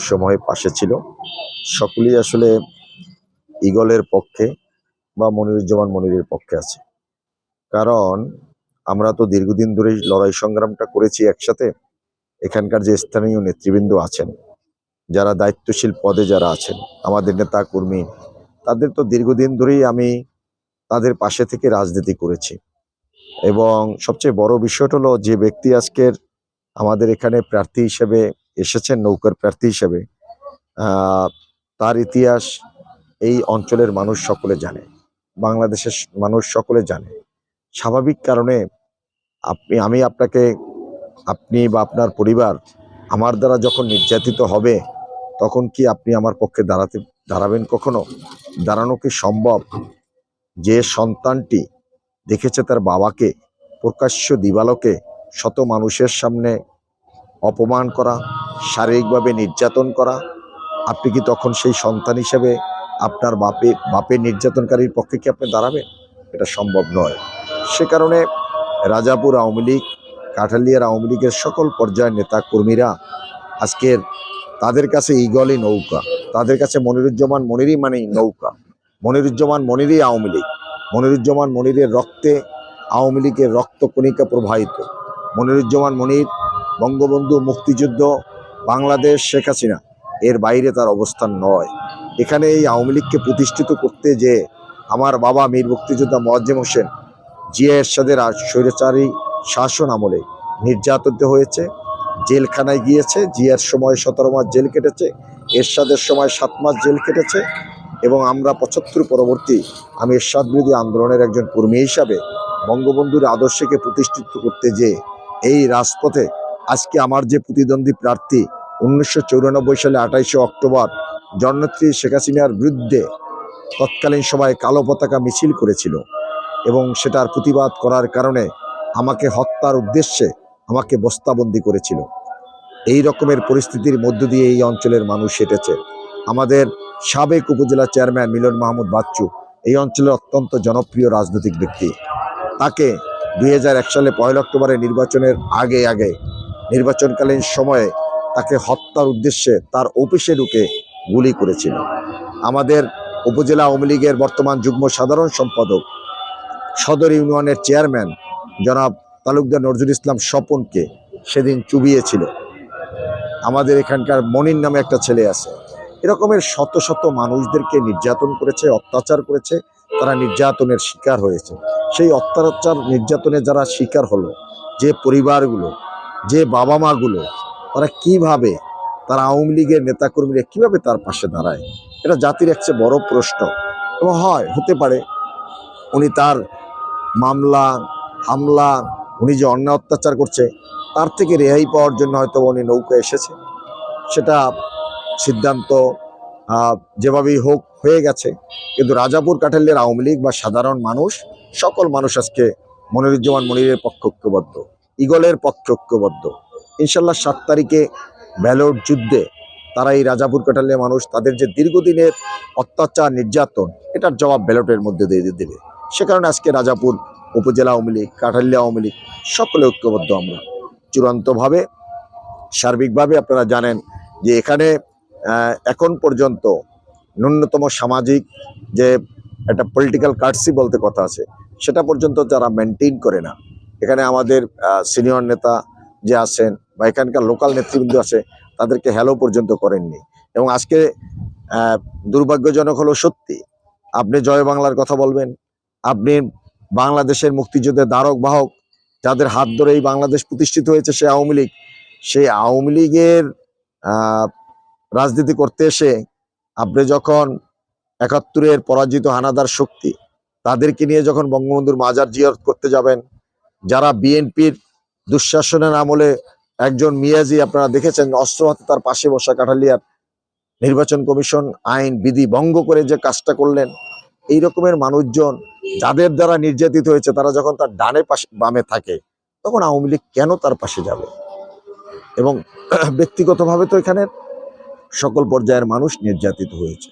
সময় পাশে ছিল। সকলেই আসলে ঈগলের পক্ষে বা মনিরুজ্জামান মনিরের পক্ষে আছে। কারণ আমরা তো দীর্ঘদিন ধরেই লড়াই সংগ্রামটা করেছি একসাথে। এখানকার যে স্থানীয় নেতৃবৃন্দ আছেন, যারা দায়িত্বশীল পদে যারা আছেন, আমাদের নেতা কর্মী, তাদের তো দীর্ঘদিন ধরেই আমি তাদের পাশে থেকে রাজনীতি করেছি। এবং সবচেয়ে বড় বিষয়টা হলো, যে ব্যক্তি আজকের আমাদের এখানে প্রার্থী হিসেবে এসেছেন, নৌকার প্রার্থী হিসেবে, তার ইতিহাস এই অঞ্চলের মানুষ সকলে জানে, বাংলাদেশের মানুষ সকলে জানে। স্বাভাবিক কারণে আমি আপনাকে, আপনি বা আপনার পরিবার আমার দ্বারা যখন নির্যাতিত হবে, তখন কি আপনি আমার পক্ষে দাঁড়াবেন? কখনো দাঁড়ানো কি সম্ভব? যে সন্তানটি দেখেছে তার বাবাকে প্রকাশ্য দিবালোকে শত মানুষের সামনে অপমান করা, শারীরিকভাবে নির্যাতন করা, আপনি কি তখন সেই সন্তান হিসেবে আপনার বাপের নির্যাতনকারীর পক্ষে কি আপনি দাঁড়াবেন? এটা সম্ভব নয়। সে কারণে রাজাপুর আওয়ামী লীগ, কাঠালিয়ার আওয়ামী লীগের সকল পর্যায়ের নেতা কর্মীরা আজকের তাদের কাছে ঈগলই নৌকা, তাদের কাছে মনিরুজ্জামান মনিরই মানেই নৌকা, মনিরুজ্জামান মনিরই আওয়ামী লীগ, মনিরুজ্জামান মনিরের রক্তে আওয়ামী লীগের রক্তকণিকা প্রবাহিত। মনিরুজ্জামান মনির বঙ্গবন্ধু, মুক্তিযুদ্ধ, বাংলাদেশ, শেখ হাসিনা, এর বাইরে তার অবস্থান নয়। এখানে এই আওয়ামী লীগকে প্রতিষ্ঠিত করতে যে আমার বাবা মীর মুক্তিযোদ্ধা মোয়াজ্জেম হোসেন জিয়া এরশাদের স্বৈরাচারী শাসন আমলে নির্যাতিত হয়েছে, জেলখানায় গিয়েছে। জিয়ার সময় 17 মাস জেল কেটেছে, এরশাদের সময় 7 মাস জেল কেটেছে। এবং আমরা 75 পরবর্তী আমি এরশাদ বিরোধী আন্দোলনের একজন কর্মী হিসাবে বঙ্গবন্ধুর আদর্শকে প্রতিষ্ঠিত করতে যে এই রাজপথে আজকে আমার যে প্রতিদ্বন্দ্বী প্রার্থী 1994 সালে 28শে অক্টোবর জননেত্রী শেখ হাসিনার বিরুদ্ধে তৎকালীন সময়ে কালো পতাকা মিছিল করেছিল, এবং সেটার প্রতিবাদ করার কারণে আমাকে হত্যার উদ্দেশ্যে আমাকে বস্তাবন্দি করেছিল। এই রকমের পরিস্থিতির মধ্য দিয়ে এই অঞ্চলের মানুষ হেঁটেছে। আমাদের সাবেক উপজেলা চেয়ারম্যান মিলন মাহমুদ বাচ্চু এই অঞ্চলের অত্যন্ত জনপ্রিয় রাজনৈতিক ব্যক্তি। তাকে 2001 সালে 1 অক্টোবরে নির্বাচনের আগে নির্বাচনকালীন সময়ে তাকে হত্যার উদ্দেশ্যে তার অফিসে ঢুকে গুলি করেছিল। আমাদের উপজেলা আওয়ামী লীগের বর্তমান যুগ্ম সাধারণ সম্পাদক, সদর ইউনিয়নের চেয়ারম্যান জনাব তালুকদার নজরুল ইসলাম স্বপনকে সেদিন চুবিয়েছিল। আমাদের এখানকার মনির নামে একটা ছেলে আছে। এরকমের শত শত মানুষদেরকে নির্যাতন করেছে, অত্যাচার করেছে, তারা নির্যাতনের শিকার হয়েছে। সেই অত্যাচার নির্যাতনে যারা শিকার হলো, যে পরিবারগুলো, যে বাবা মাগুলো, তারা কিভাবে, তারা আওয়ামী লীগের নেতাকর্মীরা কিভাবে তার পাশে দাঁড়ায়? এটা জাতির একটা বড় প্রশ্ন। এবং হতে পারে উনি তার মামলা হামলা, উনি যে অন্যায় অত্যাচার করছে তার থেকে রেহাই পাওয়ার জন্য হয়তো উনি নৌকা এসেছে। সেটা সিদ্ধান্ত যেভাবেই হোক হয়ে গেছে। কিন্তু রাজাপুর কাঠালিয়ার আওয়ামী লীগ বা সাধারণ মানুষ, সকল মানুষ আজকে মনিরুজ্জামান মনিরের পক্ষে ঐক্যবদ্ধ, ঈগলের পক্ষে ঐক্যবদ্ধ। ইনশাল্লাহ 7 তারিখে ব্যালট যুদ্ধে তারা এই রাজাপুর কাঠালিয়া মানুষ তাদের যে দীর্ঘদিনের অত্যাচার নির্যাতন, এটার জবাব ব্যালটের মধ্যে দিয়ে দেবে। সে কারণে আজকে রাজাপুর উপজেলা আওয়ামী লীগ, কাঠালিয়া আওয়ামী লীগ সকলে ঐক্যবদ্ধ। আমরা চূড়ান্তভাবে, সার্বিকভাবে আপনারা জানেন যে এখানে এখন পর্যন্ত ন্যূনতম সামাজিক যে একটা পলিটিক্যাল কার্টসি বলতে কথা আছে, সেটা পর্যন্ত যারা মেনটেন করে না। এখানে আমাদের সিনিয়র নেতা যে আছেন বা এখানকার লোকাল নেতৃবৃন্দ আছে, তাদেরকে হ্যালো পর্যন্ত করেননি। এবং আজকে দুর্ভাগ্যজনক হলো সত্যি, আপনি জয় বাংলার কথা বলবেন, আপনি বাংলাদেশের মুক্তিযুদ্ধের ধারক বাহক, যাদের হাত ধরেই বাংলাদেশ প্রতিষ্ঠিত হয়েছে, সে আওয়ামী লীগ, সেই আওয়ামী লীগের রাজনীতি করতে এসে আপনি যখন 71-এর পরাজিত হানাদার শক্তি তাদেরকে নিয়ে যখন বঙ্গবন্ধুর মাজার জিয়ারত করতে যাবেন, যারা বিএনপির দুঃশাসনের আমলে একজন মিয়াজি আপনারা দেখেছেন অস্ত্র হাতে তার পাশে বসা, কাঠালিয়ার নির্বাচন কমিশন আইন বিধি ভঙ্গ করে যে কাজটা করলেন, এই রকমের মানুষজন যাদের দ্বারা নির্যাতিত হয়েছে, তারা যখন তার ডানে পাশে বামে থাকে, তখন আওয়ামী লীগ কেন তার পাশে যাবে? এবং ব্যক্তিগতভাবে তো এখানে সকল পর্যায়ের মানুষ নির্যাতিত হয়েছে।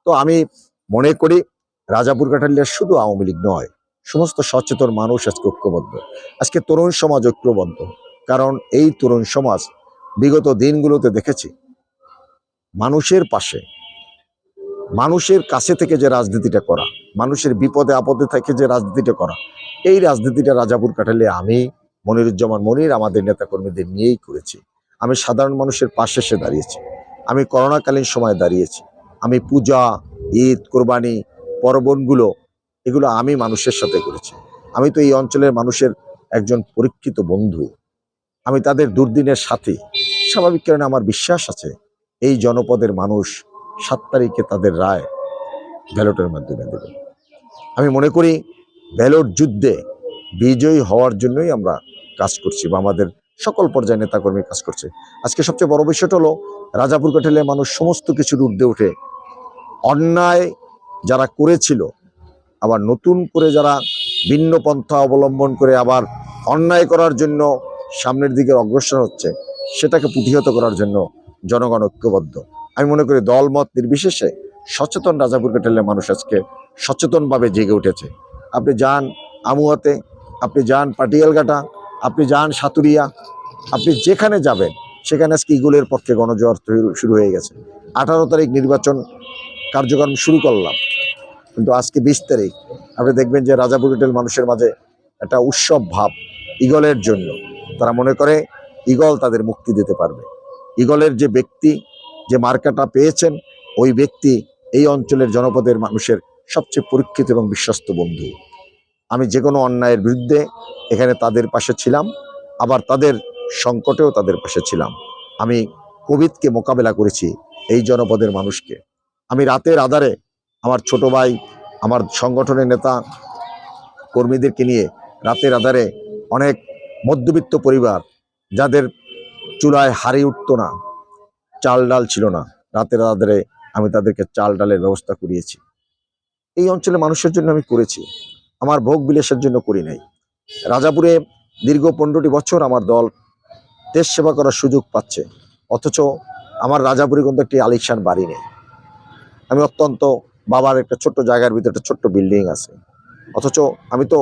তো আমি মনে করি রাজাপুর কাঠালিয়ার শুধু আওয়ামী লীগ নয়, সমস্ত সচেতন মানুষ আজকে ঐক্যবদ্ধ। আজকে তরুণ সমাজ ঐক্যবদ্ধ, কারণ এই তরুণ সমাজ বিগত দিনগুলোতে দেখেছি মানুষের পাশে, মানুষের কাছে থেকে যে রাজনীতিটা করা, মানুষের বিপদে আপদে থেকে যে রাজনীতিটা করা, এই রাজনীতিটা রাজাপুর কাঠালে আমি মনিরুজ্জামান মনির আমাদের নেতাকর্মীদের নিয়েই করেছি। আমি সাধারণ মানুষের পাশে এসে দাঁড়িয়েছি, আমি করোনাকালীন সময় দাঁড়িয়েছি, আমি পূজা, ঈদ, কোরবানি, পার্বণগুলো এগুলো আমি মানুষের সাথে করেছি। আমি তো এই অঞ্চলের মানুষের একজন পরীক্ষিত বন্ধু, আমি তাদের দুর্দিনের সাথী। স্বাভাবিক কারণে আমার বিশ্বাস আছে এই জনপদের মানুষ 7 তারিখে তাদের রায় ব্যালটের মাধ্যমে দেবে। আমি মনে করি ব্যালট যুদ্ধে বিজয়ী হওয়ার জন্যই আমরা কাজ করছি, বা আমাদের সকল পর্যায়ে নেতাকর্মী কাজ করছে। আজকে সবচেয়ে বড় বিষয়টা হলো রাজাপুর কাঠালের মানুষ সমস্ত কিছুর ঊর্ধ্বে উঠে অন্যায় যারা করেছিল, আবার নতুন করে যারা ভিন্ন পন্থা অবলম্বন করে আবার অন্যায় করার জন্য সামনের দিকে অগ্রসর হচ্ছে, সেটাকে প্রতিহত করার জন্য জনগণ ঐক্যবদ্ধ। আমি মনে করি দলমত নির্বিশেষে সচেতন রাজাপুর কাঠালের মানুষ আজকে সচেতনভাবে জেগে উঠেছে। আপনি যান আমুয়াতে, আপনি যান পাটিয়ালঘাটা, আপনি যান সাতুরিয়া, আপনি যেখানে যাবেন সেখানে আজকে ইগলের পক্ষে গণজোয়ার শুরু হয়ে গেছে। 18 তারিখ নির্বাচন কার্যক্রম শুরু করলাম, কিন্তু আজকে 20 তারিখ আপনি দেখবেন যে রাজাপুর কাঠাল মানুষের মাঝে একটা উৎসব ভাব ইগলের জন্য। তারা মনে করে ইগল তাদের মুক্তি দিতে পারবে। ইগলের যে ব্যক্তি, যে মার্কাটা পেয়েছেন, ওই ব্যক্তি এই অঞ্চলের জনপদের মানুষের সবচেয়ে পরীক্ষিত এবং বিশ্বস্ত বন্ধু। আমি যে কোনো অন্যায়ের বিরুদ্ধে এখানে তাদের পাশে ছিলাম, আবার তাদের সংকটেও তাদের পাশে ছিলাম। আমি কোভিডকে মোকাবেলা করেছি এই জনপদের মানুষকে। আমি রাতের আধারে আমার ছোট ভাই, আমার সংগঠনের নেতা কর্মীদেরকে নিয়ে রাতের আধারে অনেক মধ্যবিত্ত পরিবার যাদের চুলায় হাঁড়ি উঠতো না, চাল ডাল ছিল না, রাতের আধারে আমি তাদেরকে চাল ডালের ব্যবস্থা করিয়েছি। এই অঞ্চলে মানুষের জন্য আমি করেছি, আমার ভোগ বিলাসের জন্য করি নাই। রাজাপুরে দীর্ঘ 15টি বছর আমার দল দেশ সেবা করার সুযোগ পাচ্ছে, অথচ আমার রাজাপুরে কিন্তু একটি আলিশান বাড়ি নেই। আমি অত্যন্ত বাবার একটা ছোট্ট জায়গার ভিতরে একটা ছোট্ট বিল্ডিং আছে, অথচ আমি তো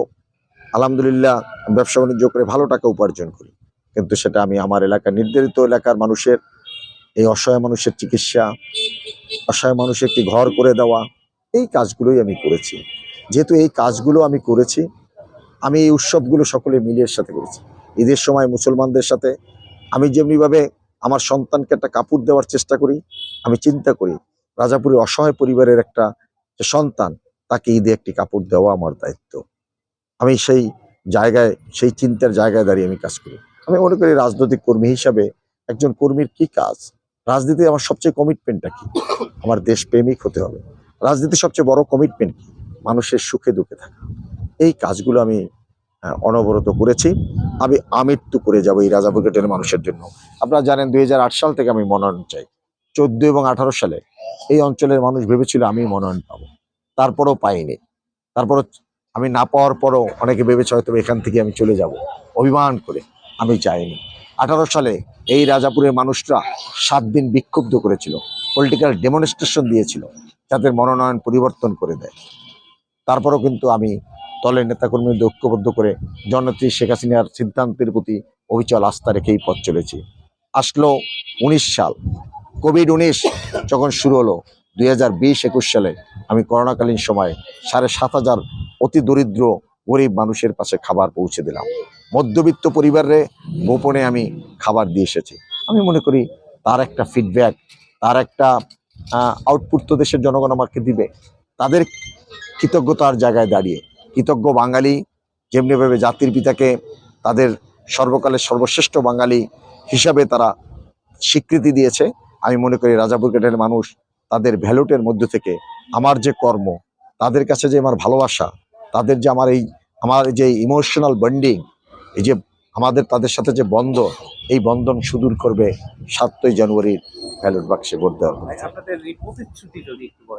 আলহামদুলিল্লাহ ব্যবসা বাণিজ্য করে ভালো টাকা উপার্জন করি, কিন্তু সেটা আমি আমার এলাকার নির্ধারিত এলাকার মানুষের, এই অসহায় মানুষের চিকিৎসা, অসহায় মানুষের একটি ঘর করে দেওয়া, এই কাজগুলোই আমি করেছি। যেহেতু এই কাজগুলো আমি করেছি, আমি এই উৎসবগুলো সকলে মিলের সাথে করেছি। ঈদের সময় মুসলমানদের সাথে আমি যেমনিভাবে আমার সন্তানকে একটা কাপড় দেওয়ার চেষ্টা করি, আমি চিন্তা করি রাজাপুরে অসহায় পরিবারের একটা যে সন্তান, তাকে ঈদে একটি কাপড় দেওয়া আমার দায়িত্ব। আমি সেই জায়গায়, সেই চিন্তার জায়গায় দাঁড়িয়ে আমি কাজ করি। আমি মনে করি রাজনৈতিক কর্মী হিসাবে একজন কর্মীর কি কাজ, রাজনীতি আমার সবচেয়ে কমিটমেন্টটা কি? আমার দেশপ্রেমিক হতে হবে। রাজনীতির সবচেয়ে বড় কমিটমেন্ট কি? মানুষের সুখে দুঃখে থাকা। এই কাজগুলো আমি অনবরত করেছি। আমি আমৃত্যু করে যাব এই রাজাপুর কাঠালের মানুষের জন্য। আপনারা জানেন 2008 সাল থেকে আমি মনোনয়ন চাই। 14 এবং 18 সালে এই অঞ্চলের মানুষ ভেবেছিল আমি মনোনয়ন পাবো, তারপরও পাইনি। তারপরও আমি না পাওয়ার পরও অনেকে ভেবেছে হয়তো এখান থেকে আমি চলে যাব, অভিমান করে। আমি চাইনি। 18 সালে এই রাজাপুরের মানুষরা 7 দিন বিক্ষুব্ধ করেছিল, পলিটিক্যাল ডেমনস্ট্রেশন দিয়েছিল, যাদের মনোনয়ন পরিবর্তন করে দেয়। তারপরও কিন্তু আমি দলের নেতাকর্মীদের ঐক্যবদ্ধ করে জননেত্রী শেখ হাসিনার সিদ্ধান্তের প্রতি অবিচল আস্থা রেখেই পথ চলেছি। আসলো 19 সাল, কোভিড-19 যখন শুরু হলো 2020-21 সালে, আমি করোনাকালীন সময়ে 7,500 অতি দরিদ্র গরিব মানুষের পাশে খাবার পৌঁছে দিলাম। মধ্যবিত্ত পরিবারে গোপনে আমি খাবার দিয়ে এসেছি। আমি মনে করি তার একটা ফিডব্যাক, তার একটা আউটপুট তো দেশের জনগণ আমাকে দিবে। তাদের কৃতজ্ঞতার জায়গায় দাঁড়িয়ে, কৃতজ্ঞ বাঙালি যেমনিভাবে জাতির পিতাকে তাদের সর্বকালের সর্বশ্রেষ্ঠ বাঙালি হিসাবে তারা স্বীকৃতি দিয়েছে, আমি মনে করি রাজাপুর কাঠালের মানুষ তাদের ভ্যালুটের মধ্যে থেকে আমার যে কর্ম, তাদের কাছে যে আমার ভালোবাসা, তাদের যে আমার যে ইমোশনাল বন্ডিং, এই যে আমাদের তাদের সাথে যে বন্ধন, এই বন্ধন সুদূর করবে 7ই জানুয়ারির ব্যালট বাক্সে ভোট দেওয়ার। আপনাদের এই প্রতিশ্রুতি যদি একটু বলেন।